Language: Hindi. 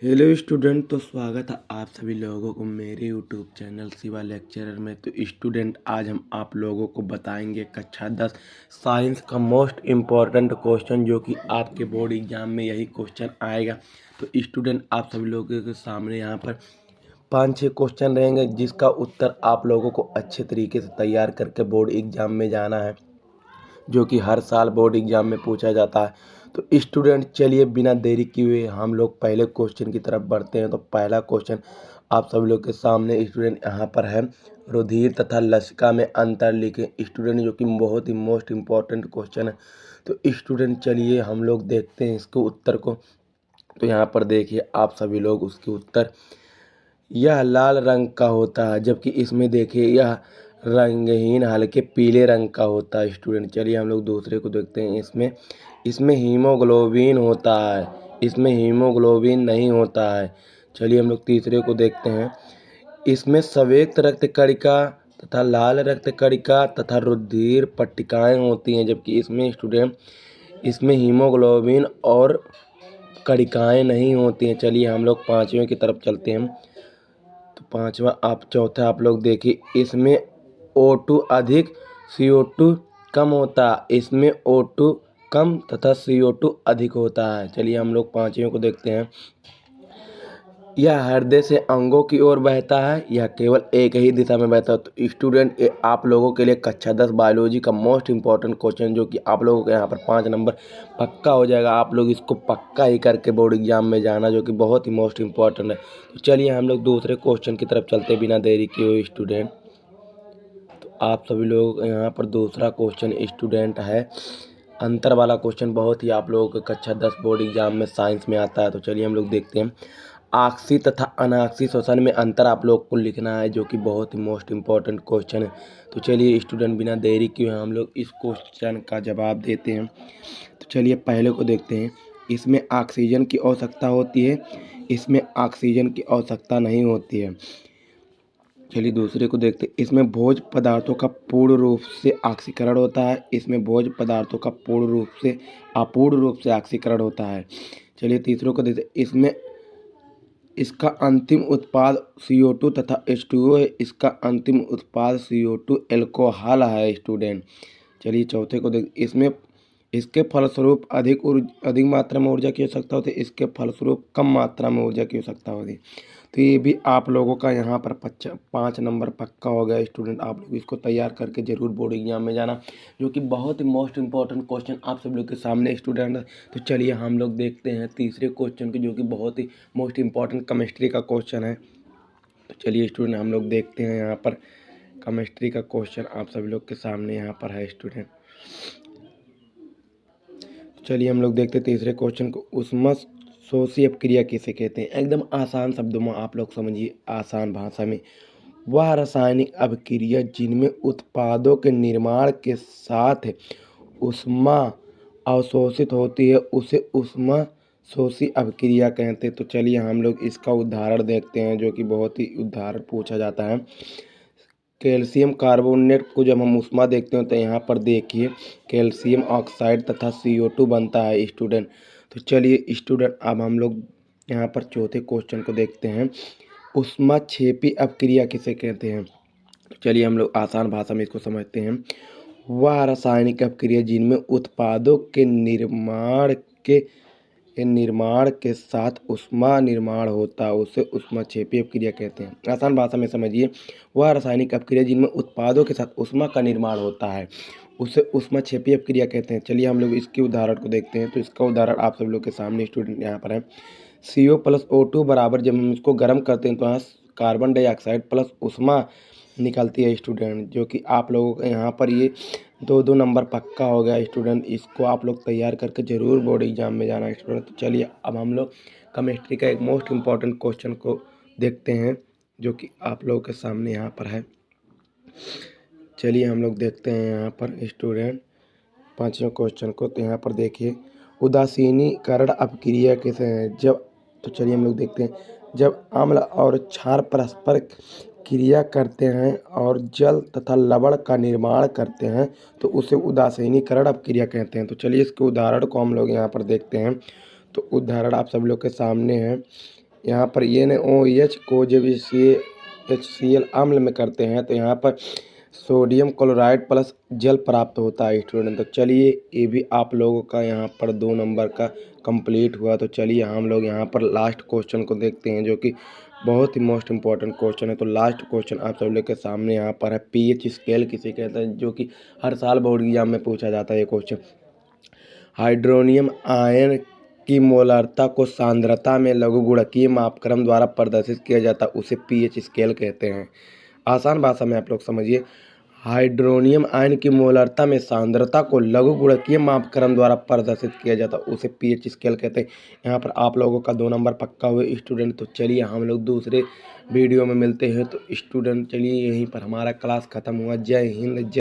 Hello student. तो स्वागत है आप सभी लोगों को मेरे यूट्यूब चैनल शिवा लेक्चरर में। तो स्टूडेंट, आज हम आप लोगों को बताएंगे कक्षा 10 साइंस का मोस्ट इम्पॉर्टेंट क्वेश्चन, जो कि आपके बोर्ड एग्जाम में यही क्वेश्चन आएगा। तो स्टूडेंट, आप सभी लोगों के सामने यहाँ पर 5-6 क्वेश्चन रहेंगे, जिसका उत्तर आप लोगों को अच्छे तरीके से तैयार करके बोर्ड एग्जाम में जाना है, जो कि हर साल बोर्ड एग्जाम में पूछा जाता है। तो स्टूडेंट, चलिए बिना देरी किए हुए हम लोग पहले क्वेश्चन की तरफ बढ़ते हैं। तो पहला क्वेश्चन आप सब लोग के सामने स्टूडेंट यहाँ पर है, रुधिर तथा लसिका में अंतर लिखें। स्टूडेंट, जो कि बहुत ही मोस्ट इम्पॉर्टेंट क्वेश्चन है। तो स्टूडेंट, चलिए हम लोग देखते हैं इसके उत्तर को। तो यहाँ पर देखिए आप सभी लोग उसके उत्तर। यह लाल रंग का होता है, जबकि इसमें देखिए यह रंगहीन हल्के पीले रंग का होता है। स्टूडेंट, चलिए हम लोग दूसरे को देखते हैं। इसमें हीमोग्लोबिन होता है, इसमें हीमोग्लोबिन नहीं होता है। चलिए हम लोग तीसरे को देखते हैं। इसमें संवेग रक्त कणिका तथा लाल रक्त कणिका तथा रुधिर पट्टिकाएं होती हैं, जबकि इसमें स्टूडेंट इसमें हीमोग्लोबिन और कणिकाएं नहीं होती हैं। चलिए हम लोग पांचवें की तरफ चलते हैं। तो चौथा आप लोग देखिए, इसमें O2 अधिक CO2 कम होता है, इसमें O2 कम तथा CO2 अधिक होता है। चलिए हम लोग पांचवें को देखते हैं। यह हृदय से अंगों की ओर बहता है, यह केवल एक ही दिशा में बहता है। तो स्टूडेंट, ये आप लोगों के लिए कक्षा 10 बायोलॉजी का मोस्ट इंपॉर्टेंट क्वेश्चन, जो कि आप लोगों के यहाँ पर 5 नंबर पक्का हो जाएगा। आप लोग इसको पक्का ही करके बोर्ड एग्जाम में जाना, जो कि बहुत ही मोस्ट इंपॉर्टेंट है। तो चलिए हम लोग दूसरे क्वेश्चन की तरफ चलते बिना देरी किए हुए स्टूडेंट। तो आप सभी लोग यहाँ पर दूसरा क्वेश्चन स्टूडेंट है, अंतर वाला क्वेश्चन बहुत ही आप लोगों के कक्षा 10 बोर्ड एग्जाम में साइंस में आता है। तो चलिए हम लोग देखते हैं। आक्सीय तथा अनाक्सीय श्वसन में अंतर आप लोग को लिखना है, जो कि बहुत ही मोस्ट इम्पॉर्टेंट क्वेश्चन है। तो चलिए स्टूडेंट, बिना देरी किए हम लोग इस क्वेश्चन का जवाब देते हैं। तो चलिए पहले को देखते हैं। इसमें ऑक्सीजन की आवश्यकता होती है, इसमें ऑक्सीजन की आवश्यकता नहीं होती है। चलिए दूसरे को देखते हैं। इसमें भोज्य पदार्थों का पूर्ण रूप से ऑक्सीकरण होता है, इसमें भोज्य पदार्थों का पूर्ण रूप से अपूर्ण रूप से ऑक्सीकरण होता है। चलिए तीसरे को देखते हैं। इसमें इसका अंतिम उत्पाद CO2 तथा H2O है, इसका अंतिम उत्पाद CO2 एल्कोहल है स्टूडेंट। चलिए चौथे को देख। इसमें इसके फलस्वरूप अधिक मात्रा में ऊर्जा की आवश्यकता होती है, इसके फलस्वरूप कम मात्रा में ऊर्जा की आवश्यकता होती है। तो ये भी आप लोगों का यहाँ पर 5 नंबर पक्का हो गया स्टूडेंट। आप लोग इसको तैयार करके जरूर बोर्ड एग्जाम में जाना, जो कि बहुत ही मोस्ट इंपॉर्टेंट क्वेश्चन आप सब लोग के सामने स्टूडेंट है। तो चलिए हम लोग देखते हैं तीसरे क्वेश्चन को, जो कि बहुत ही मोस्ट इंपॉर्टेंट केमिस्ट्री का क्वेश्चन है। तो चलिए स्टूडेंट हम लोग देखते हैं। यहाँ पर केमिस्ट्री का क्वेश्चन आप सभी लोग के सामने यहाँ पर है स्टूडेंट। चलिए हम लोग देखते हैं तीसरे क्वेश्चन को। ऊष्मा शोषी अपक्रिया किसे कहते हैं? एकदम आसान शब्दों में आप लोग समझिए, आसान भाषा में। वह रासायनिक अपक्रिया जिनमें उत्पादों के निर्माण के साथ ऊष्मा अवशोषित होती है, उसे ऊष्मा शोषी अपक्रिया कहते हैं। तो चलिए हम लोग इसका उदाहरण देखते हैं, जो कि बहुत ही उदाहरण पूछा जाता है। कैल्शियम कार्बोनेट को जब हम ऊष्मा देखते हैं, तो यहाँ पर देखिए कैल्शियम ऑक्साइड तथा CO2 बनता है स्टूडेंट। तो चलिए स्टूडेंट, अब हम लोग यहाँ पर चौथे क्वेश्चन को देखते हैं। ऊष्मा क्षेपी अपक्रिया किसे कहते हैं? चलिए हम लोग आसान भाषा में इसको समझते हैं। वह रासायनिक अपक्रिया जिनमें उत्पादों के निर्माण के साथ ऊष्मा निर्माण होता है, उसे ऊष्माक्षेपी अपक्रिया कहते हैं। आसान भाषा में समझिए, वह रासायनिक अपक्रिया जिनमें उत्पादों के साथ ऊष्मा का निर्माण होता है, उसे ऊष्माक्षेपी अपक्रिया कहते हैं। चलिए हम लोग इसके उदाहरण को देखते हैं। तो इसका उदाहरण आप सब लोग के सामने स्टूडेंट यहाँ पर है। CO+O2 बराबर, जब हम इसको गर्म करते हैं तो यहाँ कार्बन डाइऑक्साइड प्लस ऊष्मा निकलती है स्टूडेंट, जो कि आप लोगों के यहाँ पर ये 2-2 नंबर पक्का हो गया स्टूडेंट। इसको आप लोग तैयार करके ज़रूर बोर्ड एग्जाम में जाना स्टूडेंट। तो चलिए अब हम लोग केमिस्ट्री का एक मोस्ट इम्पॉर्टेंट क्वेश्चन को देखते हैं, जो कि आप लोगों के सामने यहाँ पर है। चलिए हम लोग देखते हैं यहाँ पर स्टूडेंट पाँचवें क्वेश्चन को। तो यहाँ पर देखिए, उदासीनीकरण अपक्रिया किसे है? तो चलिए हम लोग देखते हैं। जब अम्ल और क्षार परस्पर क्रिया करते हैं और जल तथा लवण का निर्माण करते हैं, तो उसे उदासीनीकरण अपक्रिया कहते हैं। तो चलिए इसके उदाहरण को हम लोग यहाँ पर देखते हैं। तो उदाहरण आप सब लोग के सामने है। यहाँ पर NaOH को जब इसे HCl अम्ल में करते हैं तो यहाँ पर सोडियम क्लोराइड प्लस जल प्राप्त होता है स्टूडेंट। तो चलिए ये भी आप लोगों का यहाँ पर 2 नंबर का कंप्लीट हुआ। तो चलिए हम लोग यहाँ पर लास्ट क्वेश्चन को देखते हैं जो कि बहुत ही मोस्ट इम्पॉर्टेंट क्वेश्चन है। तो लास्ट क्वेश्चन आप सब लोग के सामने यहाँ पर है, पीएच स्केल किसे कहते हैं, जो कि हर साल बोर्ड एग्जाम में पूछा जाता है ये क्वेश्चन। हाइड्रोनियम आयन की मोलारता को सांद्रता में लघुगुणकीय मापक्रम द्वारा प्रदर्शित किया जाता है, उसे पीएच स्केल कहते हैं। आसान भाषा में आप लोग समझिए, हाइड्रोनियम आयन की मोलारता में सांद्रता को लघुगुणकीय मापक्रम द्वारा प्रदर्शित किया जाता है, उसे पीएच स्केल कहते हैं। यहाँ पर आप लोगों का 2 नंबर पक्का हुए स्टूडेंट। तो चलिए हम लोग दूसरे वीडियो में मिलते हैं। तो स्टूडेंट चलिए यहीं पर हमारा क्लास खत्म हुआ। जय हिंद। जय